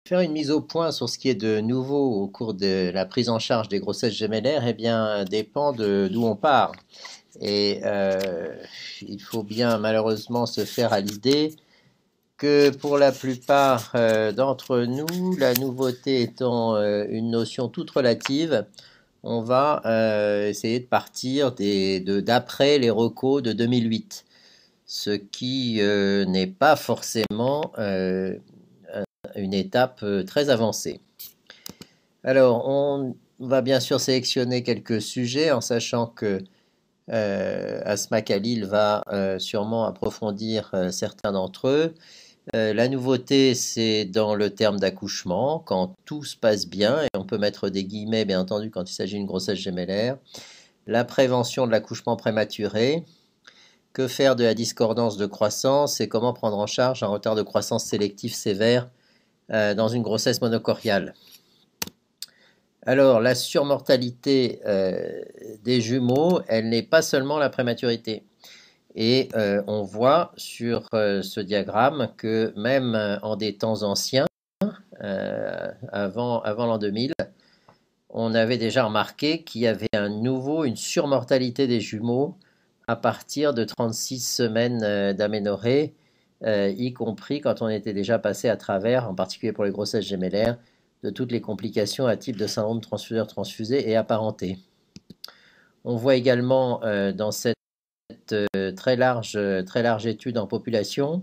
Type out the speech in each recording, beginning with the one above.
Faire une mise au point sur ce qui est de nouveau au cours de la prise en charge des grossesses gémellaires, eh bien, dépend d'où on part. Et il faut bien malheureusement se faire à l'idée que pour la plupart d'entre nous, la nouveauté étant une notion toute relative, on va essayer de partir d'après les recos de 2008, ce qui n'est pas forcément une étape très avancée. Alors, on va bien sûr sélectionner quelques sujets en sachant que Asma Khalil va sûrement approfondir certains d'entre eux. La nouveauté, c'est dans le terme d'accouchement, quand tout se passe bien, et on peut mettre des guillemets, bien entendu, quand il s'agit d'une grossesse gémellaire. La prévention de l'accouchement prématuré. Que faire de la discordance de croissance et comment prendre en charge un retard de croissance sélectif sévère dans une grossesse monocoriale. Alors, la surmortalité des jumeaux, elle n'est pas seulement la prématurité. Et on voit sur ce diagramme que même en des temps anciens, avant l'an 2000, on avait déjà remarqué qu'il y avait une surmortalité des jumeaux à partir de 36 semaines d'aménorrhée, y compris quand on était déjà passé à travers, en particulier pour les grossesses gémellaires, de toutes les complications à type de syndrome transfuseur-transfusé et apparenté. On voit également dans cette très large étude en population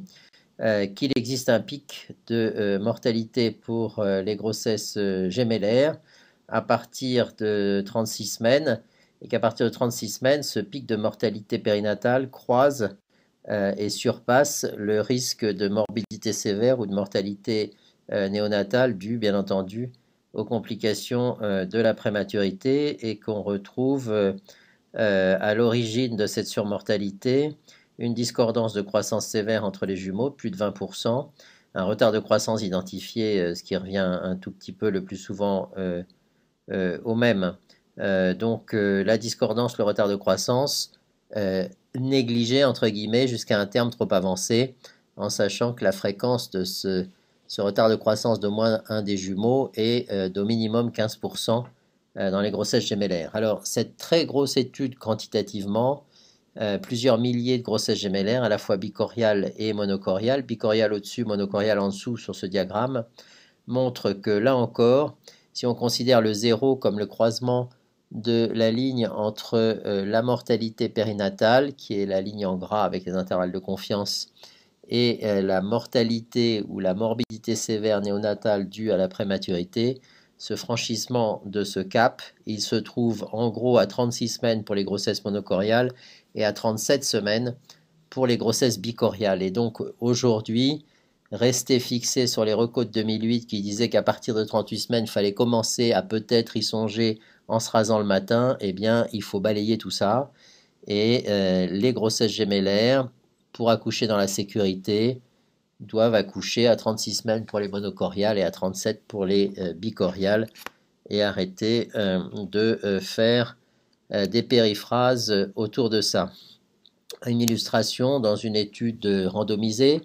qu'il existe un pic de mortalité pour les grossesses gémellaires à partir de 36 semaines et qu'à partir de 36 semaines, ce pic de mortalité périnatale croise et surpasse le risque de morbidité sévère ou de mortalité néonatale due, bien entendu, aux complications de la prématurité et qu'on retrouve à l'origine de cette surmortalité une discordance de croissance sévère entre les jumeaux, plus de 20%, un retard de croissance identifié, ce qui revient un tout petit peu le plus souvent au même. Donc la discordance, le retard de croissance, négligé entre guillemets jusqu'à un terme trop avancé, en sachant que la fréquence de ce retard de croissance de moins un des jumeaux est d'au minimum 15% dans les grossesses gémellaires. Alors cette très grosse étude quantitativement, plusieurs milliers de grossesses gémellaires, à la fois bicoriales et monocoriales, bicoriales au-dessus, monocoriales en dessous sur ce diagramme, montre que là encore, si on considère le zéro comme le croisement de la ligne entre la mortalité périnatale, qui est la ligne en gras avec les intervalles de confiance, et la mortalité ou la morbidité sévère néonatale due à la prématurité, ce franchissement de ce cap, il se trouve en gros à 36 semaines pour les grossesses monocoriales et à 37 semaines pour les grossesses bicoriales. Et donc aujourd'hui, rester fixé sur les recos de 2008 qui disaient qu'à partir de 38 semaines, il fallait commencer à peut-être y songer en se rasant le matin, eh bien, il faut balayer tout ça. Et les grossesses gémellaires, pour accoucher dans la sécurité, doivent accoucher à 36 semaines pour les monocoriales et à 37 pour les bicoriales et arrêter de faire des périphrases autour de ça. Une illustration dans une étude randomisée,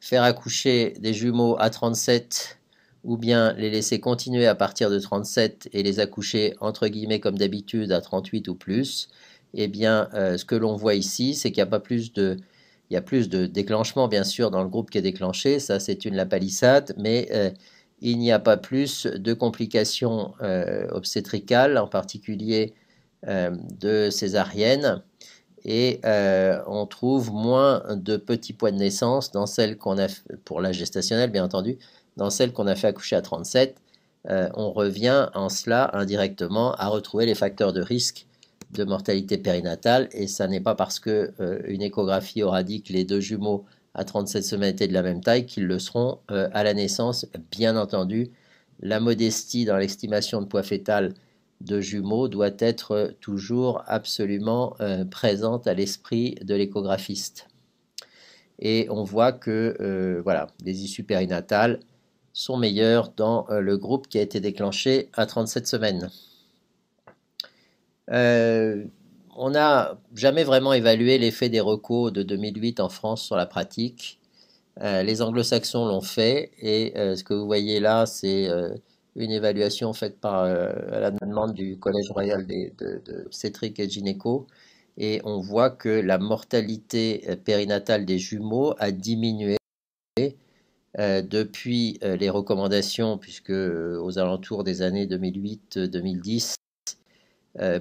faire accoucher des jumeaux à 37 ou bien les laisser continuer à partir de 37 et les accoucher entre guillemets comme d'habitude à 38 ou plus, eh bien ce que l'on voit ici, c'est qu'il n'y a pas plus de il y a plus de déclenchement bien sûr dans le groupe qui est déclenché, ça c'est une lapalissade, mais il n'y a pas plus de complications obstétricales, en particulier de césarienne, et on trouve moins de petits poids de naissance dans celles qu'on a pour la gestationnelle bien entendu, dans celles qu'on a fait accoucher à 37. On revient en cela indirectement à retrouver les facteurs de risque de mortalité périnatale, et ça n'est pas parce que une échographie aura dit que les deux jumeaux à 37 semaines étaient de la même taille qu'ils le seront à la naissance. Bien entendu, la modestie dans l'estimation de poids fœtal de jumeaux doit être toujours absolument présente à l'esprit de l'échographiste. Et on voit que voilà, les issues périnatales sont meilleures dans le groupe qui a été déclenché à 37 semaines. On n'a jamais vraiment évalué l'effet des recos de 2008 en France sur la pratique. Les anglo-saxons l'ont fait et ce que vous voyez là, c'est une évaluation faite à la demande du Collège royal de obstétrique et gynéco. Et on voit que la mortalité périnatale des jumeaux a diminué depuis les recommandations, puisque aux alentours des années 2008-2010,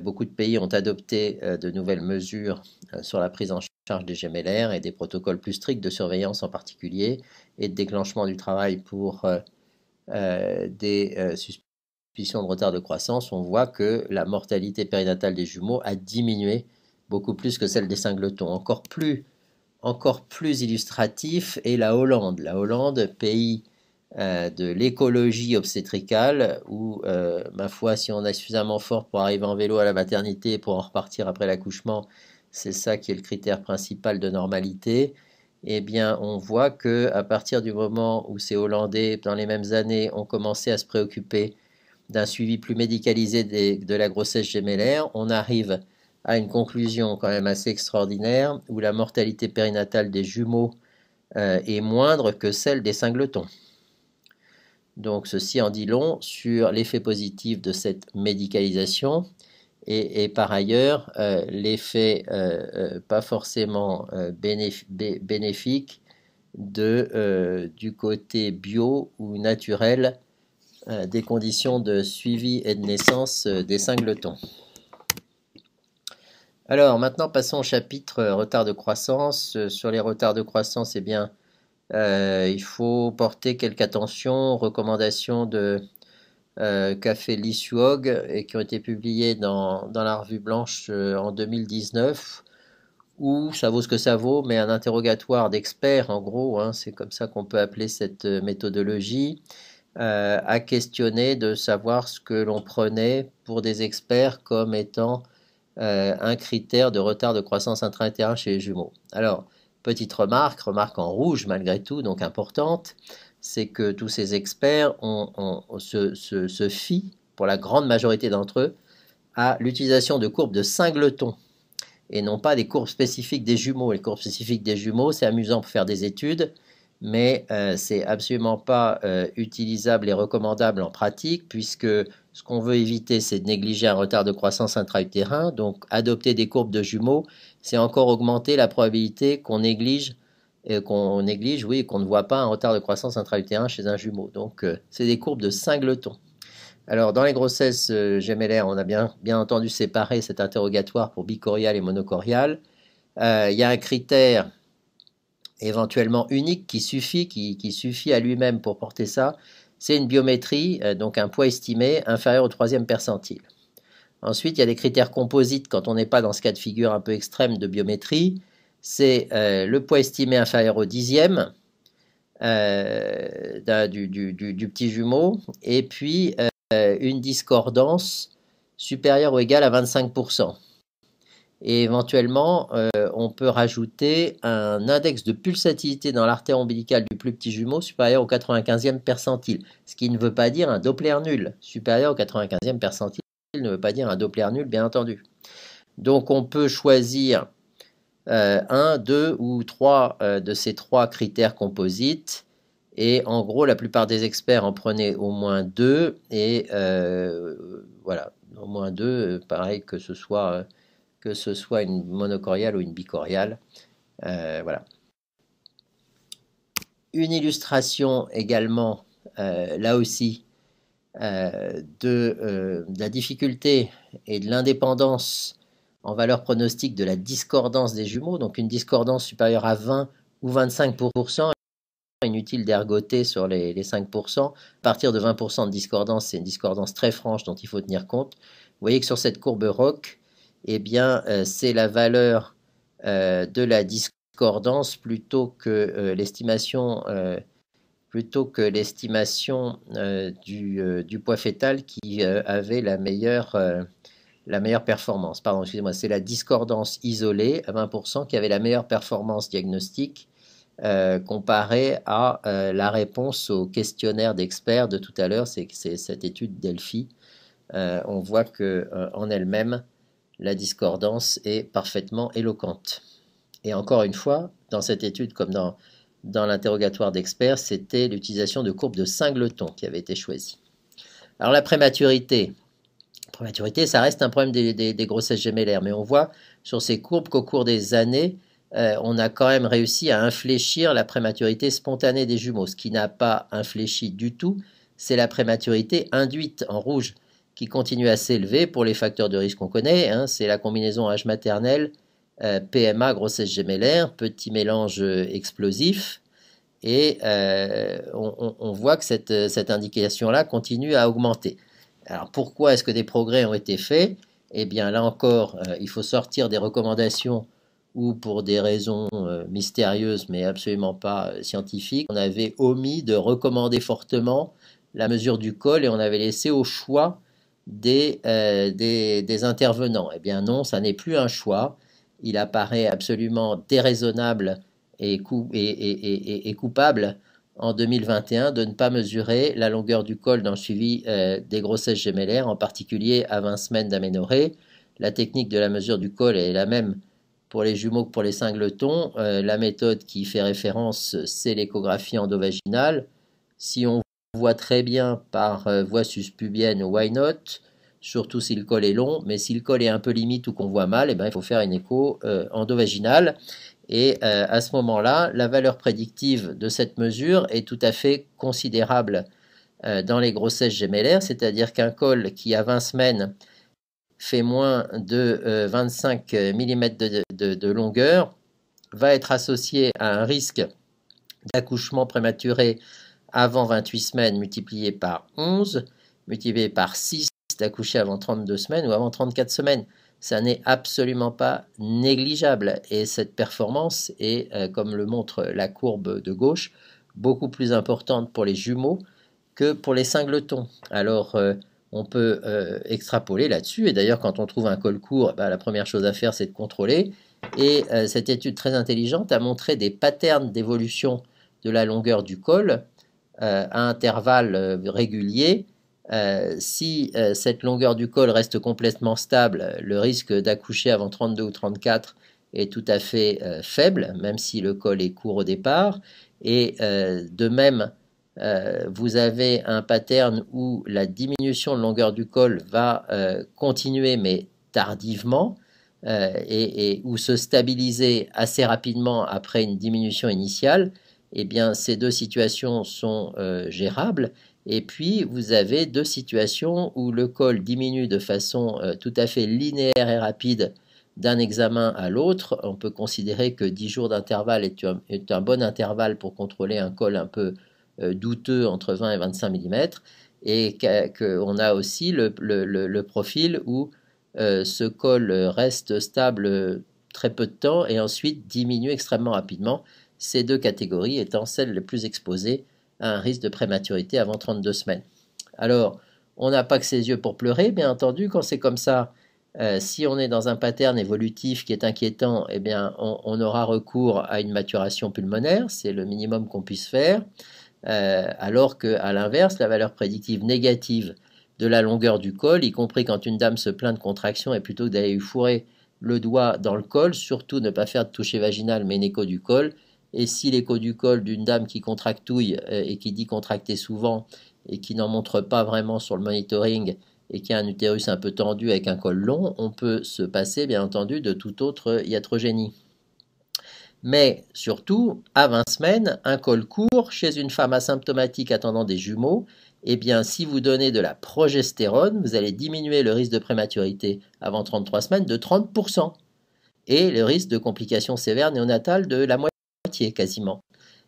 beaucoup de pays ont adopté de nouvelles mesures sur la prise en charge des gemellaires et des protocoles plus stricts de surveillance en particulier et de déclenchement du travail pour des suspicions de retard de croissance. On voit que la mortalité périnatale des jumeaux a diminué beaucoup plus que celle des singletons. Encore plus illustratif est la Hollande. La Hollande, pays de l'écologie obstétricale, où, ma foi, si on est suffisamment fort pour arriver en vélo à la maternité et pour en repartir après l'accouchement, c'est ça qui est le critère principal de normalité. Eh bien, on voit que à partir du moment où ces Hollandais, dans les mêmes années, ont commencé à se préoccuper d'un suivi plus médicalisé de la grossesse gémellaire, on arrive à une conclusion quand même assez extraordinaire où la mortalité périnatale des jumeaux est moindre que celle des singletons. Donc ceci en dit long sur l'effet positif de cette médicalisation et par ailleurs l'effet pas forcément bénéfique du côté bio ou naturel des conditions de suivi et de naissance des singletons. Alors maintenant passons au chapitre retard de croissance. Sur les retards de croissance, eh bien, il faut porter quelque attention aux recommandations de qu'a fait Lee Suog et qui ont été publiées dans la Revue Blanche en 2019, où ça vaut ce que ça vaut, mais un interrogatoire d'experts, en gros, hein, c'est comme ça qu'on peut appeler cette méthodologie, a questionné de savoir ce que l'on prenait pour des experts comme étant un critère de retard de croissance intra-utérin chez les jumeaux. Alors, petite remarque en rouge malgré tout, donc importante, c'est que tous ces experts se fient, pour la grande majorité d'entre eux, à l'utilisation de courbes de singletons et non pas des courbes spécifiques des jumeaux. Les courbes spécifiques des jumeaux, c'est amusant pour faire des études, mais c'est absolument pas utilisable et recommandable en pratique, puisque ce qu'on veut éviter, c'est de négliger un retard de croissance intra-utérin. Donc, adopter des courbes de jumeaux, c'est encore augmenter la probabilité qu'on néglige, qu'on ne voit pas un retard de croissance intra-utérin chez un jumeau. Donc, c'est des courbes de singletons. Alors, dans les grossesses gemellaires, on a bien entendu séparer cet interrogatoire pour bicorial et monocorial. Il y a un critère éventuellement unique qui suffit à lui-même pour porter ça, c'est une biométrie, donc un poids estimé inférieur au 3e percentile. Ensuite, il y a des critères composites quand on n'est pas dans ce cas de figure un peu extrême de biométrie. C'est le poids estimé inférieur au 10e du petit jumeau, et puis une discordance supérieure ou égale à 25%. Et éventuellement, on peut rajouter un index de pulsatilité dans l'artère ombilicale du plus petit jumeau supérieur au 95e percentile, ce qui ne veut pas dire un Doppler nul. Supérieur au 95e percentile ne veut pas dire un Doppler nul, bien entendu. Donc on peut choisir un, deux ou trois de ces trois critères composites, et en gros, la plupart des experts en prenaient au moins deux, et voilà, au moins deux, pareil que ce soit une monocoriale ou une bicoriale. Voilà. Une illustration également, là aussi, de la difficulté et de l'indépendance en valeur pronostique de la discordance des jumeaux, donc une discordance supérieure à 20 ou 25%, inutile d'ergoter sur les 5%. À partir de 20% de discordance, c'est une discordance très franche dont il faut tenir compte. Vous voyez que sur cette courbe ROC, eh bien, c'est la valeur de la discordance plutôt que l'estimation du poids fœtal qui avait la meilleure performance. Pardon, excusez-moi, c'est la discordance isolée à 20% qui avait la meilleure performance diagnostique comparée à la réponse au questionnaire d'experts de tout à l'heure, c'est cette étude Delphi. On voit qu'en elle-même, la discordance est parfaitement éloquente. Et encore une fois, dans cette étude, comme dans dans l'interrogatoire d'experts, c'était l'utilisation de courbes de singleton qui avait été choisie. Alors la prématurité, ça reste un problème des grossesses gémellaires, mais on voit sur ces courbes qu'au cours des années, on a quand même réussi à infléchir la prématurité spontanée des jumeaux. Ce qui n'a pas infléchi du tout, c'est la prématurité induite en rouge, qui continue à s'élever pour les facteurs de risque qu'on connaît. Hein, c'est la combinaison âge maternel, PMA, grossesse gémellaire, petit mélange explosif. Et on voit que cette indication-là continue à augmenter. Alors pourquoi est-ce que des progrès ont été faits? Eh bien là encore, il faut sortir des recommandations où pour des raisons mystérieuses mais absolument pas scientifiques, on avait omis de recommander fortement la mesure du col et on avait laissé au choix des intervenants. Eh bien non, ça n'est plus un choix. Il apparaît absolument déraisonnable et coupable en 2021 de ne pas mesurer la longueur du col dans le suivi des grossesses gémellaires, en particulier à 20 semaines d'aménorrhée. La technique de la mesure du col est la même pour les jumeaux que pour les singletons. La méthode qui fait référence, c'est l'échographie endovaginale. Si on voit très bien par voie suspubienne, why not? Surtout si le col est long, mais si le col est un peu limite ou qu'on voit mal, eh bien, il faut faire une écho endovaginale. Et à ce moment-là, la valeur prédictive de cette mesure est tout à fait considérable dans les grossesses gémellaires, c'est-à-dire qu'un col qui à 20 semaines fait moins de 25 mm de longueur va être associé à un risque d'accouchement prématuré avant 28 semaines multiplié par 11, multiplié par 6 d'accoucher avant 32 semaines ou avant 34 semaines. Ça n'est absolument pas négligeable et cette performance est, comme le montre la courbe de gauche, beaucoup plus importante pour les jumeaux que pour les singletons. Alors on peut extrapoler là-dessus et d'ailleurs quand on trouve un col court, la première chose à faire c'est de contrôler et cette étude très intelligente a montré des patterns d'évolution de la longueur du col à intervalles réguliers. Si cette longueur du col reste complètement stable, le risque d'accoucher avant 32 ou 34 est tout à fait faible, même si le col est court au départ. Et de même, vous avez un pattern où la diminution de longueur du col va continuer, mais tardivement, ou se stabiliser assez rapidement après une diminution initiale. Eh bien, ces deux situations sont gérables. Et puis, vous avez deux situations où le col diminue de façon tout à fait linéaire et rapide d'un examen à l'autre. On peut considérer que 10 jours d'intervalle est un bon intervalle pour contrôler un col un peu douteux entre 20 et 25 mm. Et qu'on a aussi le profil où ce col reste stable très peu de temps et ensuite diminue extrêmement rapidement. Ces deux catégories étant celles les plus exposées à un risque de prématurité avant 32 semaines. Alors, on n'a pas que ses yeux pour pleurer, bien entendu, quand c'est comme ça. Si on est dans un pattern évolutif qui est inquiétant, eh bien, on aura recours à une maturation pulmonaire, c'est le minimum qu'on puisse faire, alors qu'à l'inverse, la valeur prédictive négative de la longueur du col, y compris quand une dame se plaint de contraction, et plutôt que d'aller lui fourrer le doigt dans le col, surtout ne pas faire de toucher vaginal, mais une écho du col. Et si l'écho du col d'une dame qui contractouille et qui dit contracter souvent et qui n'en montre pas vraiment sur le monitoring et qui a un utérus un peu tendu avec un col long, on peut se passer bien entendu de toute autre iatrogénie. Mais surtout, à 20 semaines, un col court chez une femme asymptomatique attendant des jumeaux, eh bien si vous donnez de la progestérone, vous allez diminuer le risque de prématurité avant 33 semaines de 30% et le risque de complications sévères néonatales de la moitié quasiment.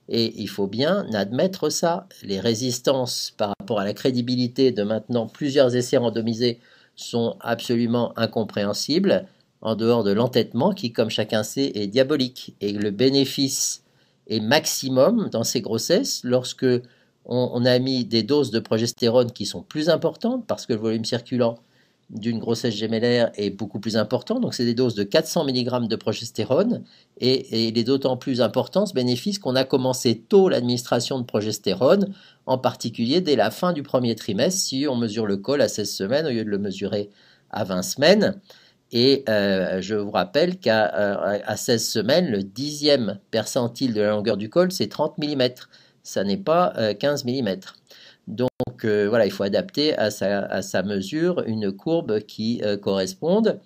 Et il faut bien admettre ça. Les résistances par rapport à la crédibilité de maintenant plusieurs essais randomisés sont absolument incompréhensibles, en dehors de l'entêtement qui, comme chacun sait, est diabolique. Et le bénéfice est maximum dans ces grossesses lorsque on a mis des doses de progestérone qui sont plus importantes parce que le volume circulant d'une grossesse gémellaire est beaucoup plus important, donc c'est des doses de 400 mg de progestérone, et il est d'autant plus important ce bénéfice qu'on a commencé tôt l'administration de progestérone, en particulier dès la fin du premier trimestre, si on mesure le col à 16 semaines au lieu de le mesurer à 20 semaines, Et je vous rappelle qu'à 16 semaines, le 10e percentile de la longueur du col, c'est 30 mm. Ça n'est pas 15 mm. Donc voilà, il faut adapter à sa mesure une courbe qui corresponde.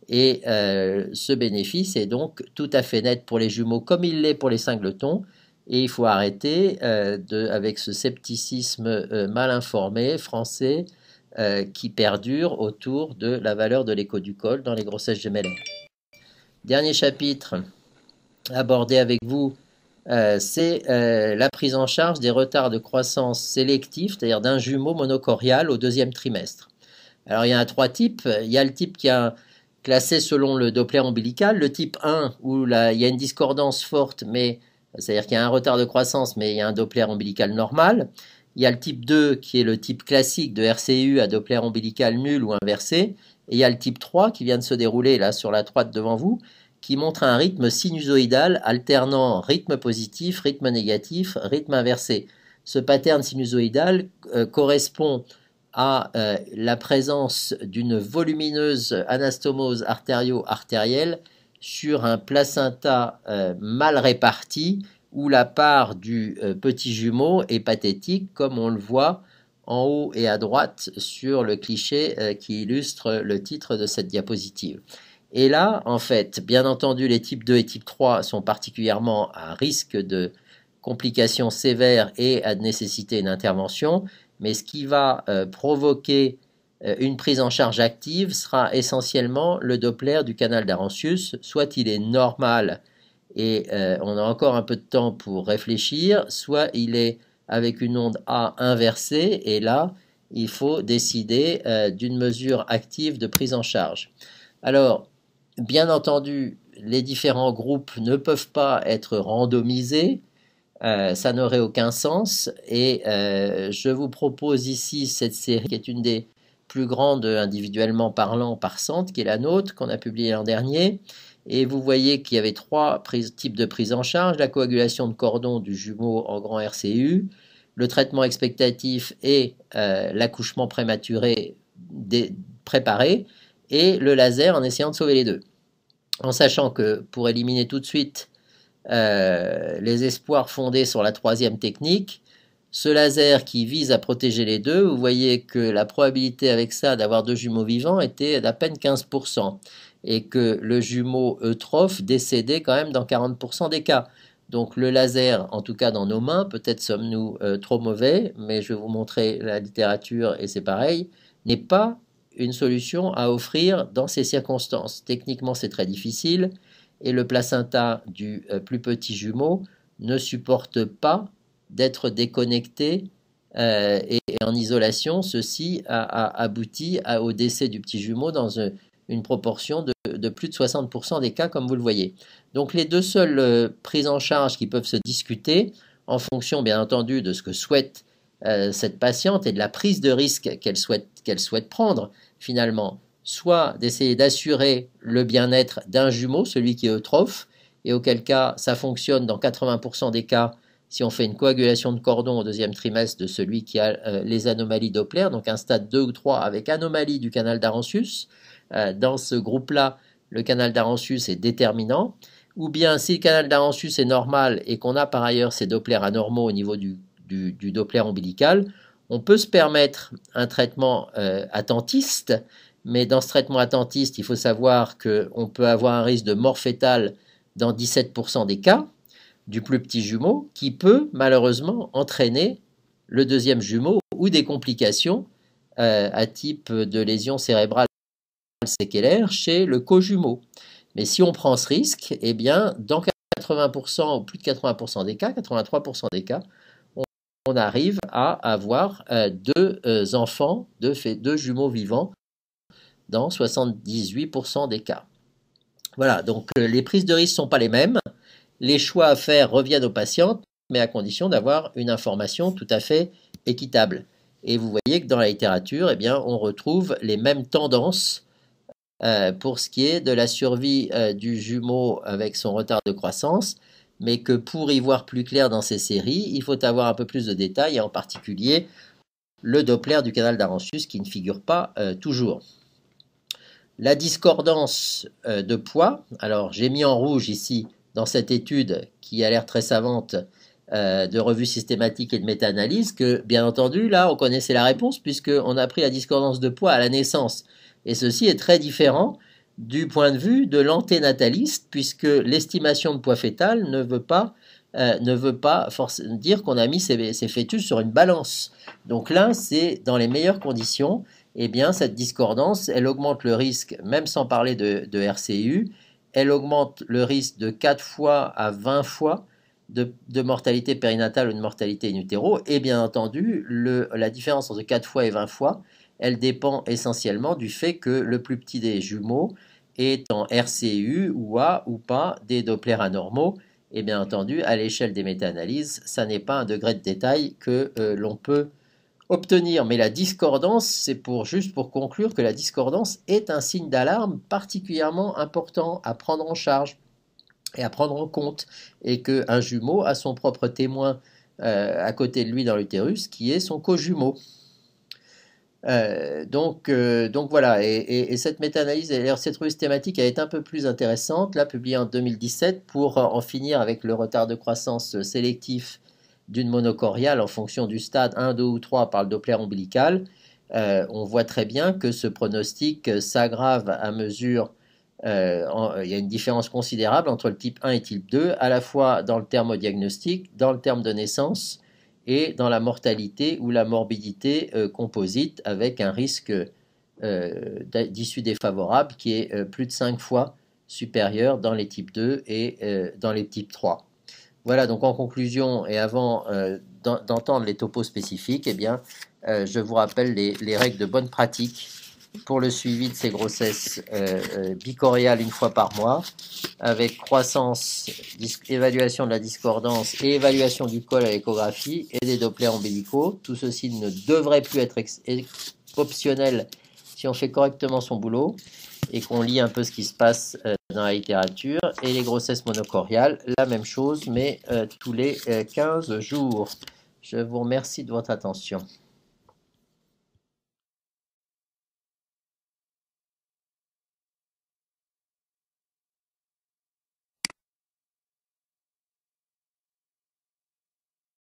Et ce bénéfice est donc tout à fait net pour les jumeaux comme il l'est pour les singletons. Et il faut arrêter avec ce scepticisme mal informé français qui perdure autour de la valeur de l'écho du col dans les grossesses gémellaires. Dernier chapitre abordé avec vous, c'est la prise en charge des retards de croissance sélectifs, c'est-à-dire d'un jumeau monocorial au 2e trimestre. Alors il y en a 3 types. Il y a le type qui a classé selon le Doppler ombilical, le type 1 où il y a une discordance forte, mais c'est-à-dire qu'il y a un retard de croissance, mais il y a un Doppler ombilical normal. Il y a le type 2 qui est le type classique de RCU à Doppler ombilical nul ou inversé. Et il y a le type 3 qui vient de se dérouler là sur la droite devant vous, qui montre un rythme sinusoïdal alternant rythme positif, rythme négatif, rythme inversé. Ce pattern sinusoïdal correspond à la présence d'une volumineuse anastomose artério-artérielle sur un placenta mal réparti où la part du petit jumeau est pathétique, comme on le voit en haut et à droite sur le cliché qui illustre le titre de cette diapositive. Et là, en fait, bien entendu, les types 2 et type 3 sont particulièrement à risque de complications sévères et à nécessiter une intervention, mais ce qui va provoquer une prise en charge active sera essentiellement le Doppler du canal d'Arancius, soit il est normal et on a encore un peu de temps pour réfléchir, soit il est avec une onde A inversée, et là, il faut décider d'une mesure active de prise en charge. Alors, bien entendu, les différents groupes ne peuvent pas être randomisés, ça n'aurait aucun sens, et je vous propose ici cette série qui est une des plus grandes individuellement parlant par centre, qui est la nôtre, qu'on a publiée l'an dernier. Et vous voyez qu'il y avait 3 types de prise en charge: la coagulation de cordon du jumeau en grand RCU, le traitement expectatif et l'accouchement prématuré préparé, et le laser en essayant de sauver les deux. En sachant que pour éliminer tout de suite les espoirs fondés sur la 3e technique, ce laser qui vise à protéger les deux, vous voyez que la probabilité avec ça d'avoir 2 jumeaux vivants était d'à peine 15%, et que le jumeau eutrophe décédait quand même dans 40% des cas. Donc le laser, en tout cas dans nos mains, peut-être sommes-nous trop mauvais, mais je vais vous montrer la littérature et c'est pareil, n'est pas une solution à offrir dans ces circonstances. Techniquement, c'est très difficile, et le placenta du plus petit jumeau ne supporte pas d'être déconnecté et en isolation. Ceci a abouti au décès du petit jumeau dans une proportion de plus de 60% des cas, comme vous le voyez. Donc les deux seules prises en charge qui peuvent se discuter, en fonction bien entendu de ce que souhaite cette patiente et de la prise de risque qu'elle souhaite prendre finalement, soit d'essayer d'assurer le bien-être d'un jumeau, celui qui est eutrophe, et auquel cas ça fonctionne dans 80% des cas si on fait une coagulation de cordon au 2e trimestre de celui qui a les anomalies Doppler, donc un stade 2 ou 3 avec anomalie du canal d'Arancius. Dans ce groupe-là, le canal d'Arancius est déterminant. Ou bien si le canal d'Arancius est normal et qu'on a par ailleurs ces Dopplers anormaux au niveau du Doppler ombilical, on peut se permettre un traitement attentiste, mais dans ce traitement attentiste, il faut savoir qu'on peut avoir un risque de mort fétale dans 17% des cas du plus petit jumeau, qui peut malheureusement entraîner le 2e jumeau ou des complications à type de lésion cérébrale séquelaire chez le co-jumeau. Mais si on prend ce risque, eh bien, dans 80% ou plus de 80% des cas, 83% des cas, on arrive à avoir 2 enfants, 2 jumeaux vivants dans 78% des cas. Voilà, donc les prises de risque ne sont pas les mêmes. Les choix à faire reviennent aux patientes, mais à condition d'avoir une information tout à fait équitable. Et vous voyez que dans la littérature, eh bien, on retrouve les mêmes tendances pour ce qui est de la survie du jumeau avec son retard de croissance, mais que pour y voir plus clair dans ces séries, il faut avoir un peu plus de détails, et en particulier le Doppler du canal d'Arancius qui ne figure pas toujours. La discordance de poids, alors j'ai mis en rouge ici dans cette étude qui a l'air très savante de revue systématique et de méta-analyse, que bien entendu là on connaissait la réponse puisqu'on a pris la discordance de poids à la naissance. Et ceci est très différent du point de vue de l'anténataliste, puisque l'estimation de poids fœtal ne veut pas dire qu'on a mis ces fœtus sur une balance. Donc là, c'est dans les meilleures conditions. Eh bien, cette discordance, elle augmente le risque, même sans parler de RCU, elle augmente le risque de 4 fois à 20 fois de mortalité périnatale ou de mortalité in utero. Et bien entendu, la différence entre 4 fois et 20 fois, elle dépend essentiellement du fait que le plus petit des jumeaux est en RCU ou a ou pas des Dopplers anormaux. Et bien entendu, à l'échelle des méta-analyses, ça n'est pas un degré de détail que l'on peut obtenir. Mais la discordance, c'est juste pour conclure que la discordance est un signe d'alarme particulièrement important à prendre en charge et à prendre en compte. Et qu'un jumeau a son propre témoin à côté de lui dans l'utérus, qui est son co-jumeau. Donc voilà, et cette méta-analyse, cette revue thématique, elle est un peu plus intéressante, là publiée en 2017, pour en finir avec le retard de croissance sélectif d'une monochoriale en fonction du stade 1, 2 ou 3 par le Doppler ombilical. On voit très bien que ce pronostic s'aggrave à mesure, il y a une différence considérable entre le type 1 et type 2, à la fois dans le terme diagnostic, dans le terme de naissance, et dans la mortalité ou la morbidité composite, avec un risque d'issue défavorable qui est plus de 5 fois supérieur dans les types 2 et dans les types 3. Voilà, donc en conclusion, et avant d'entendre les topos spécifiques, eh bien, je vous rappelle les règles de bonne pratique pour le suivi de ces grossesses bicoriales une fois par mois, avec croissance, évaluation de la discordance et évaluation du col à l'échographie et des Dopplers ombilicaux. Tout ceci ne devrait plus être optionnel si on fait correctement son boulot et qu'on lit un peu ce qui se passe dans la littérature. Et les grossesses monochoriales, la même chose, mais tous les 15 jours. Je vous remercie de votre attention.